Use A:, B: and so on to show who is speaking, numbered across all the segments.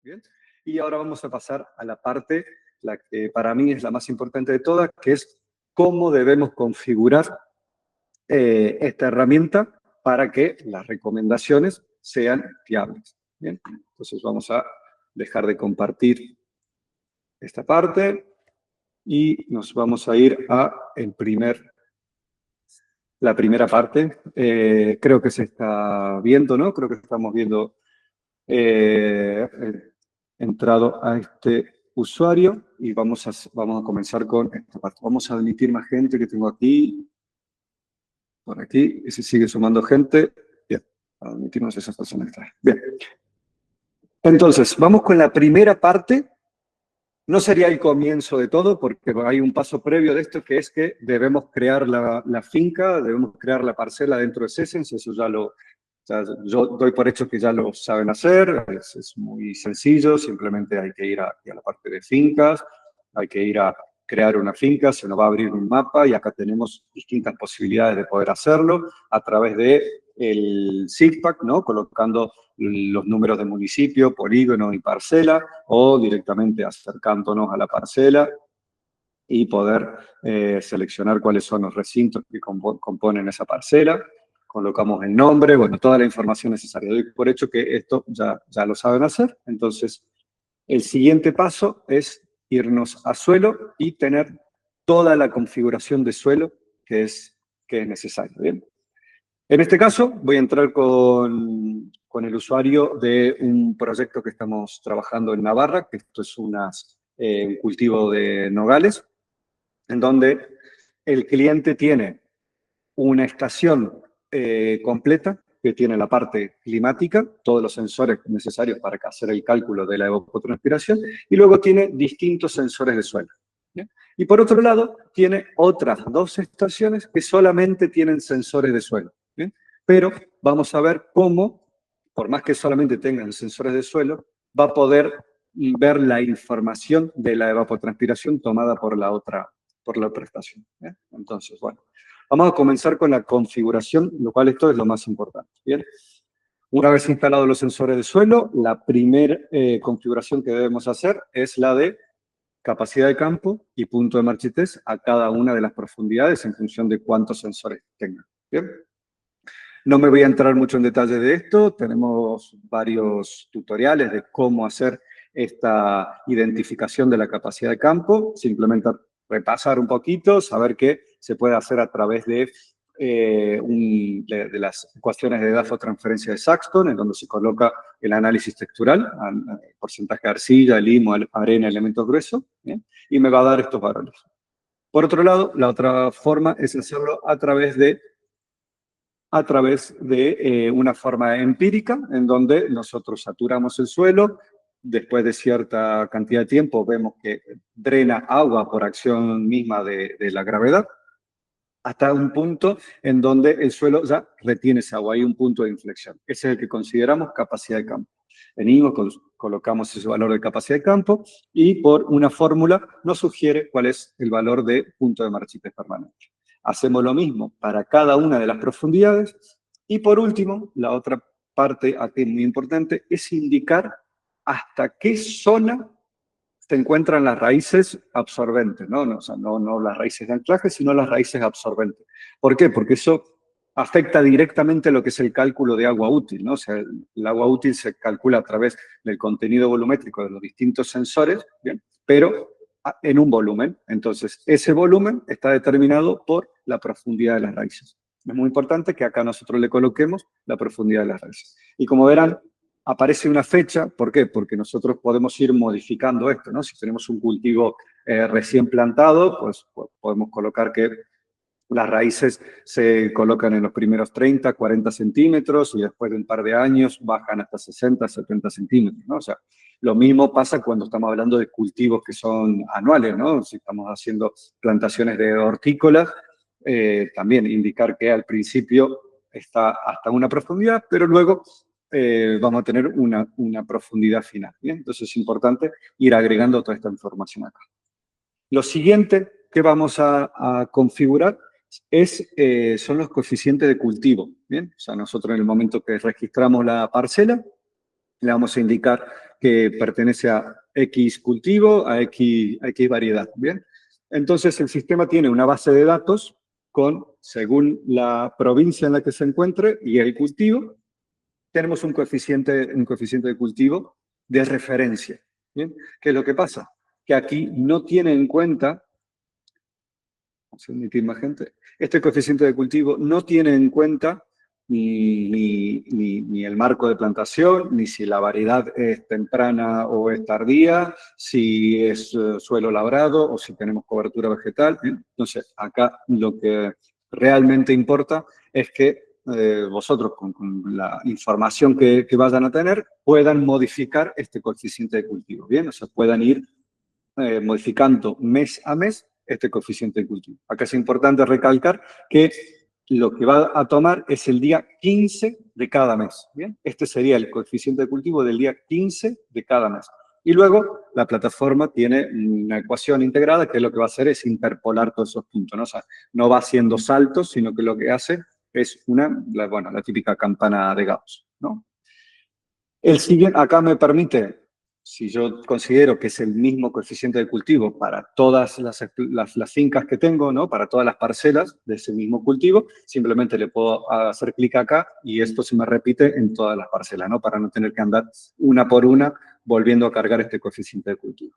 A: ¿bien? Y ahora vamos a pasar a la parte, la que para mí es la más importante de todas, que es cómo debemos configurar esta herramienta para que las recomendaciones sean fiables. ¿Bien? Entonces vamos a dejar de compartir esta parte y nos vamos a ir a la primera parte. Creo que se está viendo, ¿no? Creo que estamos viendo entrado a este usuario y vamos a comenzar con esta parte. Vamos a admitir más gente que tengo aquí, por aquí, y se sigue sumando gente. Bien, admitimos esas personas extras. Bien. Entonces, vamos con la primera parte. No sería el comienzo de todo, porque hay un paso previo de esto, que es que debemos crear la finca, debemos crear la parcela dentro de Sesens. Eso yo doy por hecho que ya lo saben hacer, es muy sencillo, simplemente hay que ir a la parte de fincas, hay que ir a crear una finca, se nos va a abrir un mapa y acá tenemos distintas posibilidades de poder hacerlo a través de el SIGPAC, ¿no? Colocando los números de municipio, polígono y parcela, o directamente acercándonos a la parcela y poder seleccionar cuáles son los recintos que componen esa parcela. Colocamos el nombre, bueno, toda la información necesaria. Doy por hecho que esto ya lo saben hacer. Entonces, el siguiente paso es irnos a suelo y tener toda la configuración de suelo que es necesaria. ¿Bien? En este caso, voy a entrar con el usuario de un proyecto que estamos trabajando en Navarra, que esto es un cultivo de nogales, en donde el cliente tiene una estación completa que tiene la parte climática, todos los sensores necesarios para hacer el cálculo de la evapotranspiración, y luego tiene distintos sensores de suelo. ¿Bien? Y por otro lado, tiene otras dos estaciones que solamente tienen sensores de suelo. ¿Bien? Pero vamos a ver cómo, por más que solamente tengan sensores de suelo, va a poder ver la información de la evapotranspiración tomada por la otra estación. ¿Bien? Entonces, bueno, vamos a comenzar con la configuración, lo cual esto es lo más importante. ¿Bien? Una vez instalados los sensores de suelo, la primera configuración que debemos hacer es la de capacidad de campo y punto de marchitez a cada una de las profundidades en función de cuántos sensores tengan. ¿Bien? No me voy a entrar mucho en detalle de esto, tenemos varios tutoriales de cómo hacer esta identificación de la capacidad de campo, simplemente repasar un poquito, saber que se puede hacer a través de las ecuaciones de transferencia de Saxton, en donde se coloca el análisis textural, porcentaje de arcilla, limo, arena, elementos gruesos, ¿bien? Y me va a dar estos valores. Por otro lado, la otra forma es hacerlo a través de una forma empírica, en donde nosotros saturamos el suelo, después de cierta cantidad de tiempo vemos que drena agua por acción misma de la gravedad, hasta un punto en donde el suelo ya retiene esa agua, hay un punto de inflexión. Ese es el que consideramos capacidad de campo. Venimos, colocamos ese valor de capacidad de campo y por una fórmula nos sugiere cuál es el valor de punto de marchitez permanente. Hacemos lo mismo para cada una de las profundidades y por último, la otra parte aquí muy importante es indicar hasta qué zona se encuentran las raíces absorbentes, ¿no? O sea, no las raíces de anclaje, sino las raíces absorbentes. ¿Por qué? Porque eso afecta directamente lo que es el cálculo de agua útil, ¿no? O sea, el agua útil se calcula a través del contenido volumétrico de los distintos sensores, ¿bien? Pero en un volumen. Entonces, ese volumen está determinado por la profundidad de las raíces. Es muy importante que acá nosotros le coloquemos la profundidad de las raíces. Y como verán, aparece una fecha. ¿Por qué? Porque nosotros podemos ir modificando esto, ¿no? Si tenemos un cultivo recién plantado, pues podemos colocar que las raíces se colocan en los primeros 30, 40 centímetros y después de un par de años bajan hasta 60, 70 centímetros, ¿no? O sea, lo mismo pasa cuando estamos hablando de cultivos que son anuales, ¿no? Si estamos haciendo plantaciones de hortícolas, también indicar que al principio está hasta una profundidad, pero luego vamos a tener una profundidad final, ¿bien? Entonces es importante ir agregando toda esta información acá. Lo siguiente que vamos a configurar son los coeficientes de cultivo, ¿bien? O sea, nosotros en el momento que registramos la parcela, le vamos a indicar que pertenece a X cultivo, a X variedad, ¿bien? Entonces, el sistema tiene una base de datos con, según la provincia en la que se encuentre y el cultivo, tenemos un coeficiente de cultivo de referencia, ¿bien? ¿Qué es lo que pasa? Que aquí no tiene en cuenta, vamos a admitir más gente, este coeficiente de cultivo no tiene en cuenta ni el marco de plantación, ni si la variedad es temprana o es tardía, si es suelo labrado o si tenemos cobertura vegetal. Entonces, acá lo que realmente importa es que vosotros, con la información que vayan a tener, puedan modificar este coeficiente de cultivo, ¿bien? O sea, puedan ir modificando mes a mes este coeficiente de cultivo. Acá es importante recalcar que lo que va a tomar es el día 15 de cada mes, ¿bien? Este sería el coeficiente de cultivo del día 15 de cada mes. Y luego la plataforma tiene una ecuación integrada que lo que va a hacer es interpolar todos esos puntos, ¿no? O sea, no va haciendo saltos, sino que lo que hace es la típica campana de Gauss, ¿no? El siguiente, acá me permite, si yo considero que es el mismo coeficiente de cultivo para todas las fincas que tengo, ¿no? Para todas las parcelas de ese mismo cultivo, simplemente le puedo hacer clic acá y esto se me repite en todas las parcelas, ¿no? Para no tener que andar una por una volviendo a cargar este coeficiente de cultivo.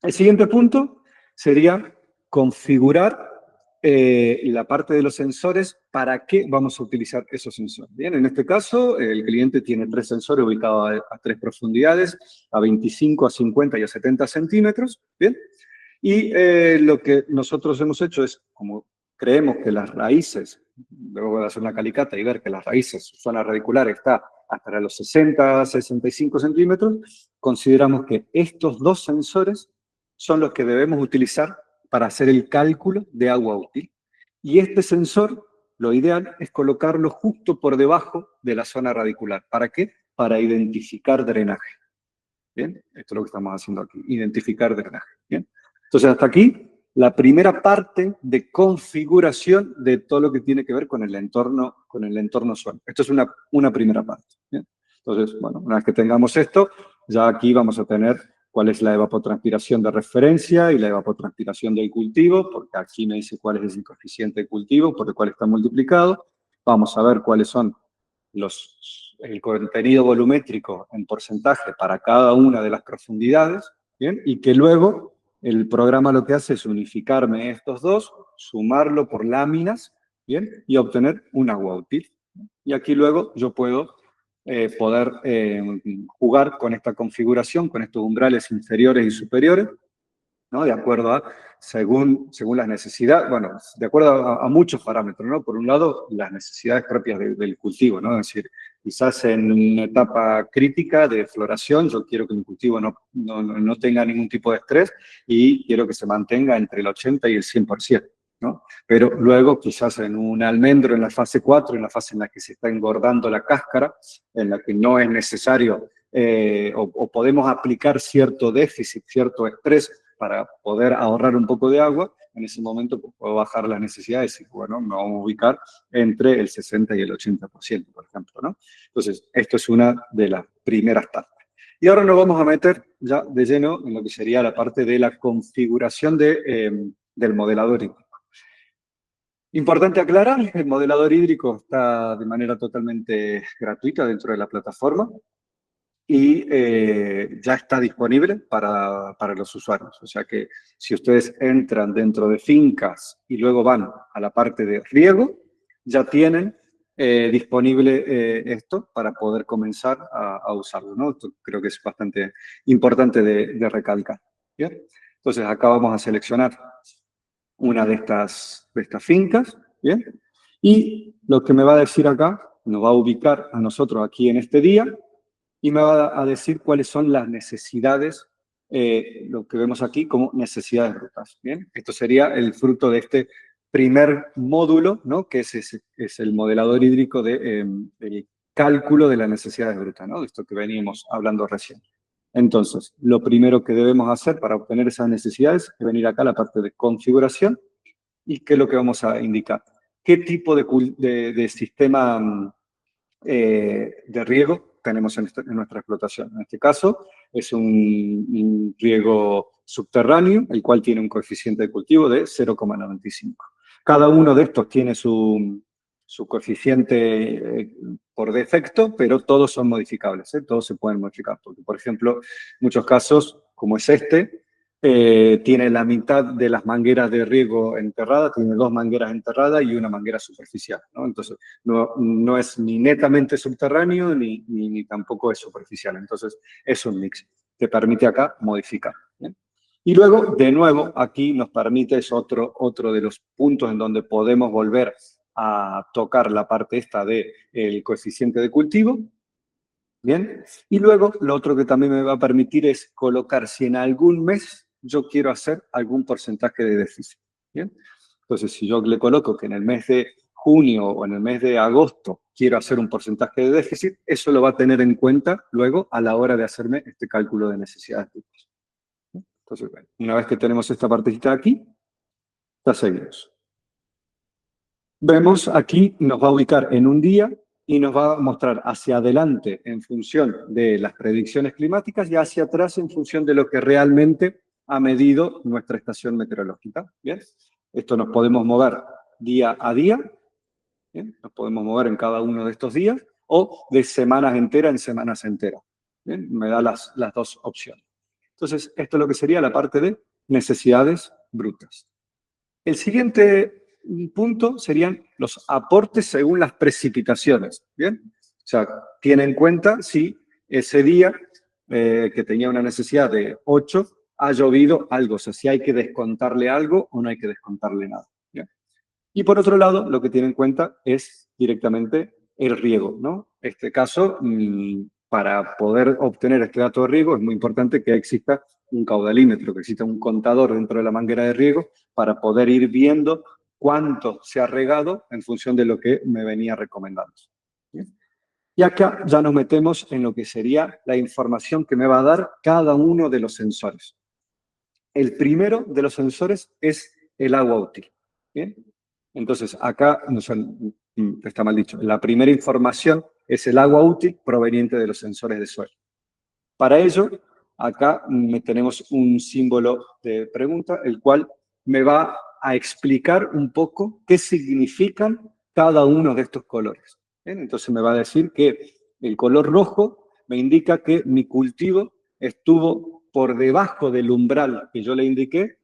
A: El siguiente punto sería configurar la parte de los sensores, ¿para qué vamos a utilizar esos sensores? Bien, en este caso, el cliente tiene 3 sensores ubicados a 3 profundidades, a 25, a 50 y a 70 centímetros, ¿bien? Y lo que nosotros hemos hecho es, como creemos que las raíces, luego voy a hacer una calicata y ver que las raíces, su zona radicular está hasta los 60, 65 centímetros, consideramos que estos 2 sensores son los que debemos utilizar para hacer el cálculo de agua útil. Y este sensor, lo ideal es colocarlo justo por debajo de la zona radicular. ¿Para qué? Para identificar drenaje. ¿Bien? Esto es lo que estamos haciendo aquí, identificar drenaje. ¿Bien? Entonces, hasta aquí, la primera parte de configuración de todo lo que tiene que ver con el entorno suelo. Esto es una primera parte. ¿Bien? Entonces, bueno, una vez que tengamos esto, ya aquí vamos a tener cuál es la evapotranspiración de referencia y la evapotranspiración del cultivo, porque aquí me dice cuál es el coeficiente de cultivo por el cual está multiplicado. Vamos a ver cuáles son el contenido volumétrico en porcentaje para cada una de las profundidades, ¿bien? Y que luego el programa lo que hace es unificarme estos dos, sumarlo por láminas, ¿bien? Y obtener un agua útil. Y aquí luego yo puedo jugar con esta configuración, con estos umbrales inferiores y superiores, ¿no? De acuerdo a, según las necesidades, bueno, de acuerdo a muchos parámetros, ¿no? Por un lado, las necesidades propias del cultivo, ¿no? Es decir, quizás en una etapa crítica de floración, yo quiero que mi cultivo no tenga ningún tipo de estrés y quiero que se mantenga entre el 80 y el 100%, ¿no? Pero luego, quizás en un almendro en la fase 4, en la fase en la que se está engordando la cáscara, en la que no es necesario o podemos aplicar cierto déficit, cierto estrés para poder ahorrar un poco de agua, en ese momento pues, puedo bajar las necesidades y bueno, me vamos a ubicar entre el 60 y el 80%, por ejemplo, ¿no? Entonces, esto es una de las primeras partes. Y ahora nos vamos a meter ya de lleno en lo que sería la parte de la configuración del modelador hídrico. Importante aclarar, el modelador hídrico está de manera totalmente gratuita dentro de la plataforma y ya está disponible para los usuarios. O sea que si ustedes entran dentro de fincas y luego van a la parte de riego, ya tienen disponible esto para poder comenzar a usarlo, ¿no? Esto creo que es bastante importante de recalcar. ¿Bien? Entonces acá vamos a seleccionar una de estas fincas, ¿bien? Y lo que me va a decir acá, nos va a ubicar a nosotros aquí en este día, y me va a decir cuáles son las necesidades, lo que vemos aquí como necesidades brutas. ¿Bien? Esto sería el fruto de este primer módulo, ¿no? Que es el modelador hídrico del cálculo de las necesidades brutas, ¿no? De esto que veníamos hablando recién. Entonces, lo primero que debemos hacer para obtener esas necesidades es venir acá a la parte de configuración y qué es lo que vamos a indicar. ¿Qué tipo de sistema de riego tenemos en nuestra explotación. En este caso es un riego subterráneo, el cual tiene un coeficiente de cultivo de 0,95. Cada uno de estos tiene su coeficiente por defecto, pero todos son modificables, todos se pueden modificar. Porque, por ejemplo, muchos casos, como es este, tiene la mitad de las mangueras de riego enterradas, tiene 2 mangueras enterradas y una manguera superficial, ¿no? Entonces, no es ni netamente subterráneo ni tampoco es superficial. Entonces, es un mix. Te permite acá modificar. ¿Bien? Y luego, de nuevo, aquí nos permite, es otro de los puntos en donde podemos volver a tocar la parte esta del coeficiente de cultivo. Bien, y luego lo otro que también me va a permitir es colocar si en algún mes yo quiero hacer algún porcentaje de déficit. Bien, entonces si yo le coloco que en el mes de junio o en el mes de agosto quiero hacer un porcentaje de déficit, eso lo va a tener en cuenta luego a la hora de hacerme este cálculo de necesidades. Entonces, bueno, una vez que tenemos esta partecita aquí, ya seguimos. Vemos aquí, nos va a ubicar en un día y nos va a mostrar hacia adelante en función de las predicciones climáticas y hacia atrás en función de lo que realmente ha medido nuestra estación meteorológica. ¿Bien? Esto nos podemos mover día a día, ¿bien? Nos podemos mover en cada uno de estos días o de semanas enteras en semanas enteras. ¿Bien? Me da las dos opciones. Entonces, esto es lo que sería la parte de necesidades brutas. El siguiente punto serían los aportes según las precipitaciones, ¿bien? O sea, tiene en cuenta si ese día que tenía una necesidad de 8 ha llovido algo, o sea, si hay que descontarle algo o no hay que descontarle nada, ¿bien? Y por otro lado, lo que tiene en cuenta es directamente el riego, ¿no? En este caso, para poder obtener este dato de riego es muy importante que exista un caudalímetro, que exista un contador dentro de la manguera de riego para poder ir viendo cuánto se ha regado en función de lo que me venía recomendando. ¿Bien? Y acá ya nos metemos en lo que sería la información que me va a dar cada uno de los sensores. El primero de los sensores es el agua útil. ¿Bien? Entonces, acá, no son, está mal dicho, la primera información es el agua útil proveniente de los sensores de suelo. Para ello, acá tenemos un símbolo de pregunta, el cual me va a explicar un poco qué significan cada uno de estos colores. ¿Bien? Entonces me va a decir que el color rojo me indica que mi cultivo estuvo por debajo del umbral que yo le indiqué,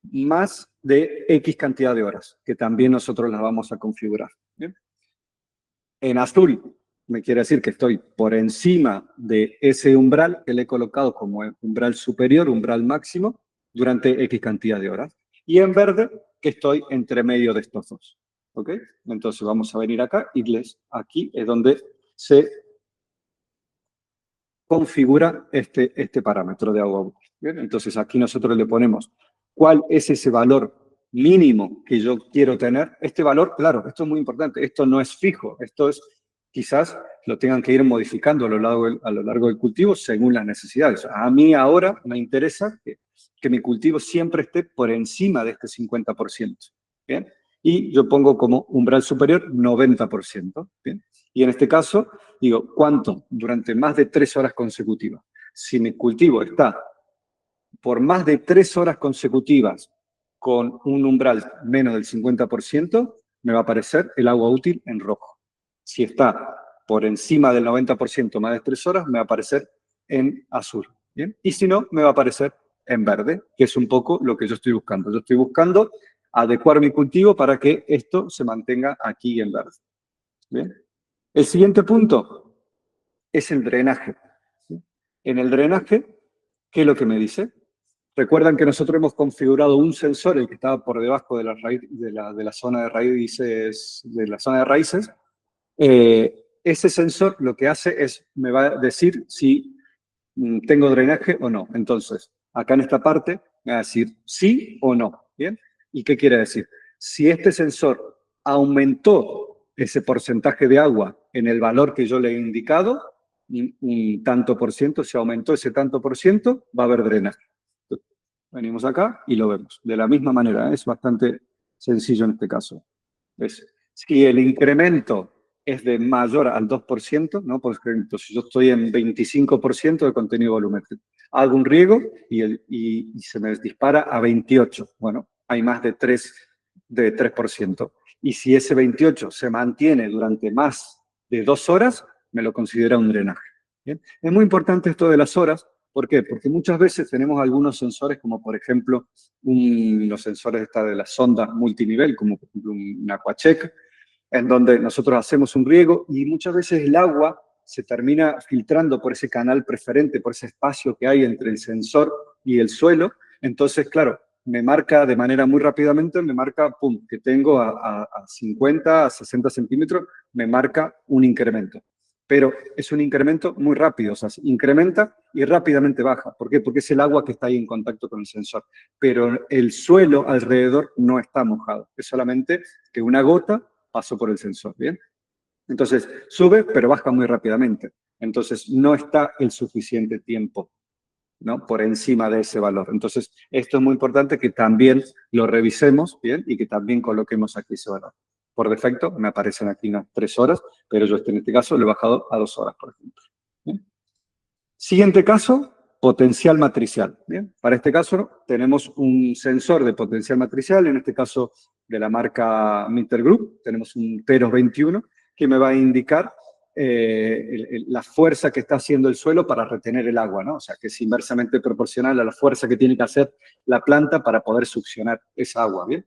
A: más de X cantidad de horas, que también nosotros las vamos a configurar. ¿Bien? En azul me quiere decir que estoy por encima de ese umbral que le he colocado como umbral superior, umbral máximo, durante X cantidad de horas. Y en verde, que estoy entre medio de estos dos. ¿Ok? Entonces vamos a venir acá y aquí es donde se configura este parámetro de agua útil. ¿Bien? Entonces aquí nosotros le ponemos cuál es ese valor mínimo que yo quiero tener. Este valor, claro, esto es muy importante, esto no es fijo, esto es quizás lo tengan que ir modificando a lo largo del cultivo según las necesidades. A mí ahora me interesa que mi cultivo siempre esté por encima de este 50%. ¿Bien? Y yo pongo como umbral superior 90%. ¿Bien? Y en este caso, digo, ¿cuánto? Durante más de 3 horas consecutivas. Si mi cultivo está por más de 3 horas consecutivas con un umbral menos del 50%, me va a aparecer el agua útil en rojo. Si está por encima del 90% más de 3 horas, me va a aparecer en azul. ¿Bien? Y si no, me va a aparecer en verde, que es un poco lo que yo estoy buscando. Yo estoy buscando adecuar mi cultivo para que esto se mantenga aquí en verde. ¿Bien? El siguiente punto es el drenaje. En el drenaje, ¿qué es lo que me dice? Recuerdan que nosotros hemos configurado un sensor, el que estaba por debajo de la zona de raíces, ese sensor lo que hace es, me va a decir si tengo drenaje o no. Entonces, acá en esta parte me va a decir sí o no. ¿Bien? ¿Y qué quiere decir? Si este sensor aumentó ese porcentaje de agua en el valor que yo le he indicado, un tanto por ciento, si aumentó ese tanto por ciento, va a haber drenaje. Venimos acá y lo vemos. De la misma manera, es bastante sencillo en este caso. Si el incremento es de mayor al 2%, ¿no? Por ejemplo, si yo estoy en 25% de contenido volumétrico, hago un riego y se me dispara a 28. Bueno, hay más de 3%. Y si ese 28 se mantiene durante más de 2 horas, me lo considera un drenaje. ¿Bien? Es muy importante esto de las horas. ¿Por qué? Porque muchas veces tenemos algunos sensores, como por ejemplo los sensores de la sonda multinivel, como por ejemplo un Aquacheck, en donde nosotros hacemos un riego y muchas veces el agua se termina filtrando por ese canal preferente, por ese espacio que hay entre el sensor y el suelo. Entonces, claro, me marca de manera muy rápidamente, me marca, pum, que tengo a 50, a 60 centímetros, me marca un incremento. Pero es un incremento muy rápido, o sea, se incrementa y rápidamente baja. ¿Por qué? Porque es el agua que está ahí en contacto con el sensor. Pero el suelo alrededor no está mojado, es solamente que una gota pasó por el sensor, ¿bien? Entonces, sube, pero baja muy rápidamente. Entonces, no está el suficiente tiempo, ¿no? Por encima de ese valor. Entonces, esto es muy importante que también lo revisemos, ¿bien? Y que también coloquemos aquí ese valor. Por defecto, me aparecen aquí unas 3 horas, pero yo en este caso lo he bajado a 2 horas, por ejemplo. ¿Bien? Siguiente caso, potencial matricial. ¿Bien? Para este caso tenemos un sensor de potencial matricial, en este caso de la marca Minter Group, tenemos un Teros 21, que me va a indicar la fuerza que está haciendo el suelo para retener el agua, ¿no? O sea, que es inversamente proporcional a la fuerza que tiene que hacer la planta para poder succionar esa agua, ¿bien?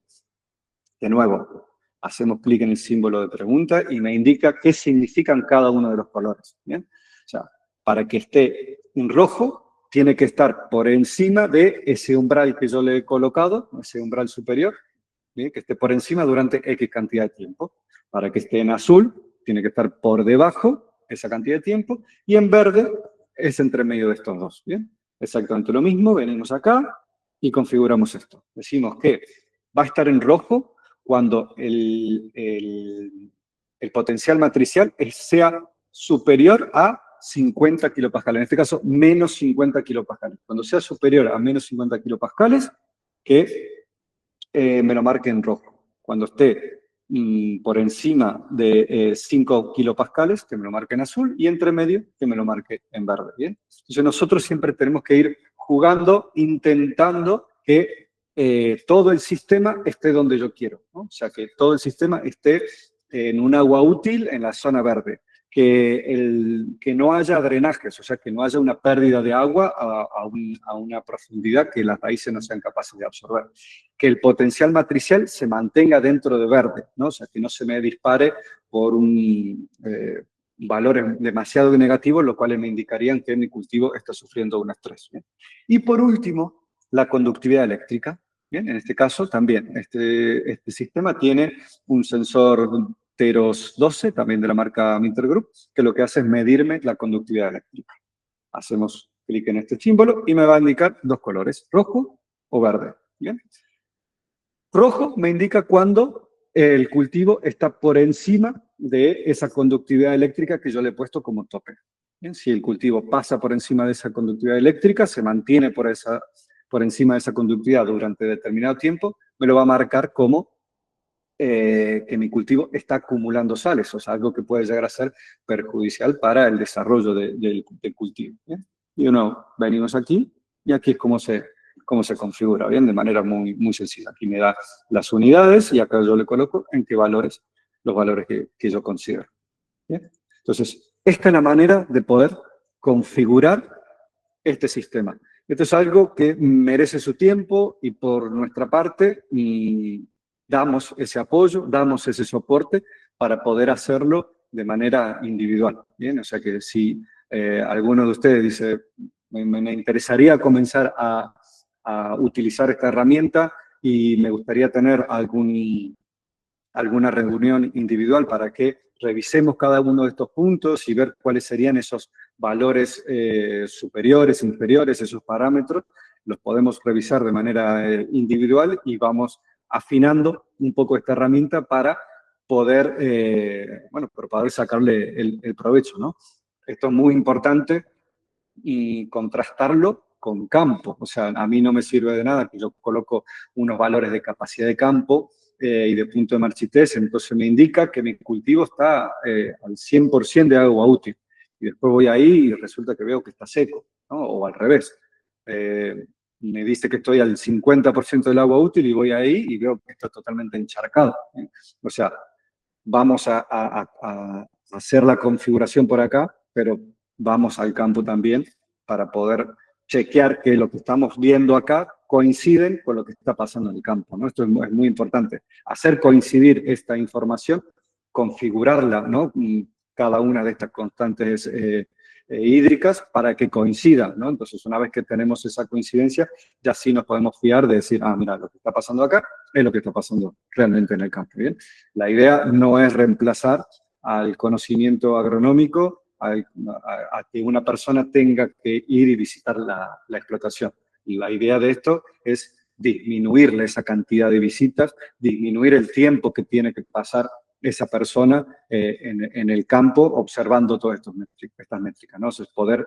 A: De nuevo, hacemos clic en el símbolo de pregunta y me indica qué significan cada uno de los colores, ¿bien? O sea, para que esté en rojo, tiene que estar por encima de ese umbral que yo le he colocado, ese umbral superior, ¿bien? Que esté por encima durante X cantidad de tiempo. Para que esté en azul, tiene que estar por debajo esa cantidad de tiempo, y en verde es entre medio de estos dos, ¿bien? Exactamente lo mismo, venimos acá y configuramos esto. Decimos que va a estar en rojo cuando el potencial matricial sea superior a 50 kilopascales, en este caso menos 50 kilopascales. Cuando sea superior a menos 50 kilopascales, que me lo marque en rojo. Cuando esté por encima de 5 kilopascales, que me lo marque en azul, y entre medio, que me lo marque en verde, ¿bien? Entonces nosotros siempre tenemos que ir jugando, intentando que todo el sistema esté donde yo quiero, ¿no? O sea, que todo el sistema esté en un agua útil en la zona verde, que no haya drenajes, o sea, que no haya una pérdida de agua a una profundidad que las raíces no sean capaces de absorber. Que el potencial matricial se mantenga dentro de verde, ¿no? O sea, que no se me dispare por valores demasiado negativos, lo cual me indicarían que mi cultivo está sufriendo un estrés. ¿Bien? Y por último, la conductividad eléctrica. Bien, en este caso también, este sistema tiene un sensor Teros 12, también de la marca Minter Group, que lo que hace es medirme la conductividad eléctrica. Hacemos clic en este símbolo y me va a indicar dos colores, rojo o verde. ¿Bien? Rojo me indica cuando el cultivo está por encima de esa conductividad eléctrica que yo le he puesto como tope. Bien, si el cultivo pasa por encima de esa conductividad eléctrica, se mantiene por encima de esa conductividad durante determinado tiempo, me lo va a marcar como que mi cultivo está acumulando sales, o sea, algo que puede llegar a ser perjudicial para el desarrollo del cultivo. ¿Bien? Y venimos aquí, y aquí es cómo se configura, ¿bien? De manera muy, muy sencilla. Aquí me da las unidades, y acá yo le coloco en qué valores, los valores que yo considero. ¿Bien? Entonces, esta es la manera de poder configurar este sistema. Esto es algo que merece su tiempo, y por nuestra parte damos ese apoyo, damos ese soporte para poder hacerlo de manera individual. ¿Bien? O sea que si alguno de ustedes dice, me interesaría comenzar a utilizar esta herramienta y me gustaría tener alguna reunión individual para que revisemos cada uno de estos puntos y ver cuáles serían esos valores superiores, inferiores, esos parámetros, los podemos revisar de manera individual y vamos afinando un poco esta herramienta para poder, para poder sacarle el provecho, ¿no? Esto es muy importante, y contrastarlo con campo. O sea, a mí no me sirve de nada que yo coloco unos valores de capacidad de campo y de punto de marchitez, entonces me indica que mi cultivo está al 100% de agua útil. Y después voy ahí y resulta que veo que está seco, ¿no? O al revés. Me dice que estoy al 50% del agua útil y voy ahí y veo que está totalmente encharcado, ¿eh? O sea, vamos a hacer la configuración por acá, pero vamos al campo también para poder chequear que lo que estamos viendo acá coinciden con lo que está pasando en el campo, ¿no? Esto es muy importante. Hacer coincidir esta información, configurarla, ¿no? Cada una de estas constantes hídricas para que coincidan, ¿no? Entonces, una vez que tenemos esa coincidencia, ya sí nos podemos fiar de decir, ah, mira, lo que está pasando acá es lo que está pasando realmente en el campo, ¿bien? La idea no es reemplazar al conocimiento agronómico, a que una persona tenga que ir y visitar la explotación. Y la idea de esto es disminuirle esa cantidad de visitas, disminuir el tiempo que tiene que pasar esa persona en el campo observando todas estas métricas, ¿no? Entonces, poder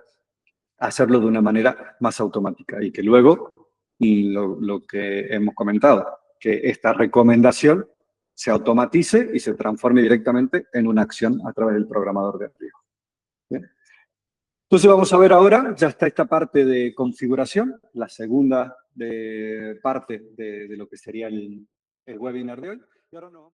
A: hacerlo de una manera más automática y que luego, lo que hemos comentado, que esta recomendación se automatice y se transforme directamente en una acción a través del programador de riego. ¿Bien? Entonces vamos a ver ahora, ya está esta parte de configuración, la segunda parte de lo que sería el webinar de hoy. Y ahora no.